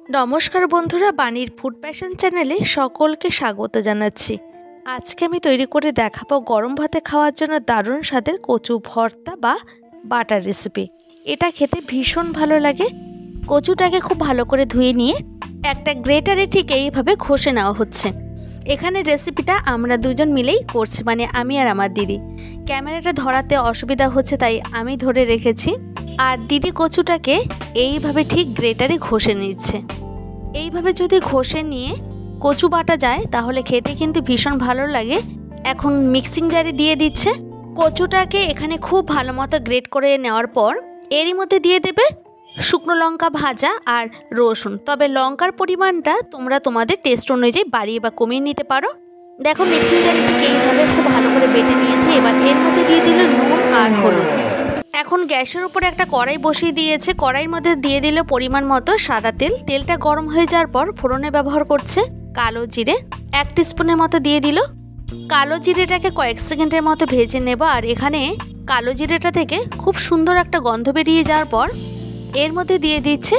নমস্কার বন্ধুরা, বাণীর ফুড প্যাশন চ্যানেলে সকলকে স্বাগত জানাচ্ছি। আজকে আমি তৈরি করে দেখাবো গরম ভাতে খাওয়ার জন্য দারুণ স্বাদের কচু ভর্তা বা বাটার রেসিপি। এটা খেতে ভীষণ ভালো লাগে। কচুটাকে খুব ভালো করে ধুয়ে নিয়ে একটা গ্রেটারে ঠিক এইভাবে ঘষে নেওয়া হচ্ছে। এখানে রেসিপিটা আমরা দুজন মিলেই করছি, মানে আমি আর আমার দিদি। ক্যামেরাটা ধরাতে অসুবিধা হচ্ছে তাই আমি ধরে রেখেছি, আর দিদি কচুটাকে এইভাবে ঠিক গ্রেটারে ঘষে নিচ্ছে। এইভাবে যদি ঘষে নিয়ে কচু বাটা যায় তাহলে খেতে কিন্তু ভীষণ ভালো লাগে। এখন মিক্সিং জারে দিয়ে দিচ্ছে। কচুটাকে এখানে খুব ভালো মতো গ্রেট করে নেওয়ার পর এরই মধ্যে দিয়ে দেবে শুকনো লঙ্কা ভাজা আর রসুন। তবে লঙ্কার পরিমাণটা তোমরা তোমাদের টেস্ট অনুযায়ী বাড়িয়ে বা কমিয়ে নিতে পারো। দেখো মিক্সিং জারে ঠিক এইভাবে খুব ভালো করে বেটে নিয়েছে। এবার এর মধ্যে দিয়ে দিল নুন আর হলুদ। এখন গ্যাসের উপরে একটা কড়াই বসিয়ে দিয়েছে। কড়াইয়ের মধ্যে দিয়ে দিল পরিমাণ মতো সাদা তেল। তেলটা গরম হয়ে যাওয়ার পর ফোড়নে ব্যবহার করছে কালো জিরে 1 টিস্পুনের মতো দিয়ে দিল। কালো জিরেটাকে কয়েক সেকেন্ডের মতো ভেজে নেব। আর এখানে কালো জিরেটা থেকে খুব সুন্দর একটা গন্ধ বেরিয়ে যাওয়ার পর এর মধ্যে দিয়ে দিচ্ছে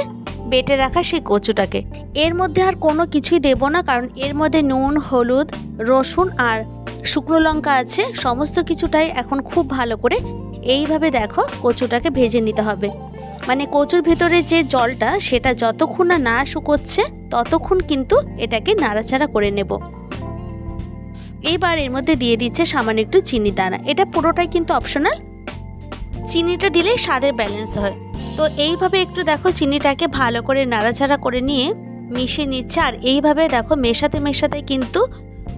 বেটে রাখা সেই কচুটাকে। এর মধ্যে আর কোনো কিছুই দেব না, কারণ এর মধ্যে নুন, হলুদ, রসুন আর শুকনো লঙ্কা আছে। সমস্ত কিছুটাই এখন খুব ভালো করে এইভাবে দেখো কচুটাকে ভেজে নিতে হবে। মানে কচুর ভেতরে যে জলটা সেটা যতক্ষণ না শুকোচ্ছে ততক্ষণ কিন্তু এটাকে নাড়াচাড়া করে নেব। এইবার এর মধ্যে দিয়ে দিচ্ছে সামান্য একটু চিনি দানা। এটা পুরোটাই কিন্তু অপশনাল, চিনিটা দিলে স্বাদের ব্যালেন্স হয়। তো এইভাবে একটু দেখো চিনিটাকে ভালো করে নাড়াচাড়া করে নিয়ে মিশিয়ে নিচ্ছে। আর এইভাবে দেখো মেশাতে মেশাতে কিন্তু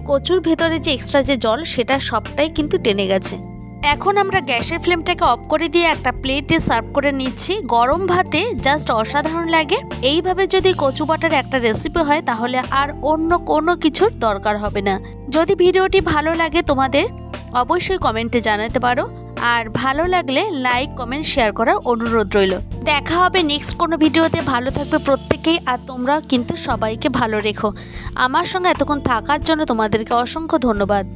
কচুর ভেতরে যে এক্সট্রা যে জল সেটা সবটাই কিন্তু টেনে গেছে। এখন আমরা গ্যাসের ফ্লেমটাকে অফ করে দিয়ে একটা প্লেটে সার্ভ করে নিচ্ছি। গরম ভাতে জাস্ট অসাধারণ লাগে। এইভাবে যদি কচু বাটার একটা রেসিপি হয় তাহলে আর অন্য কোনো কিছুর দরকার হবে না। যদি ভিডিওটি ভালো লাগে তোমাদের অবশ্যই কমেন্টে জানাতে পারো, আর ভালো লাগলে লাইক, কমেন্ট, শেয়ার করার অনুরোধ রইল। দেখা হবে নেক্সট কোনো ভিডিওতে। ভালো থাকবে প্রত্যেকেই, আর তোমরা কিন্তু সবাইকে ভালো রেখো। আমার সঙ্গে এতক্ষণ থাকার জন্য তোমাদেরকে অসংখ্য ধন্যবাদ।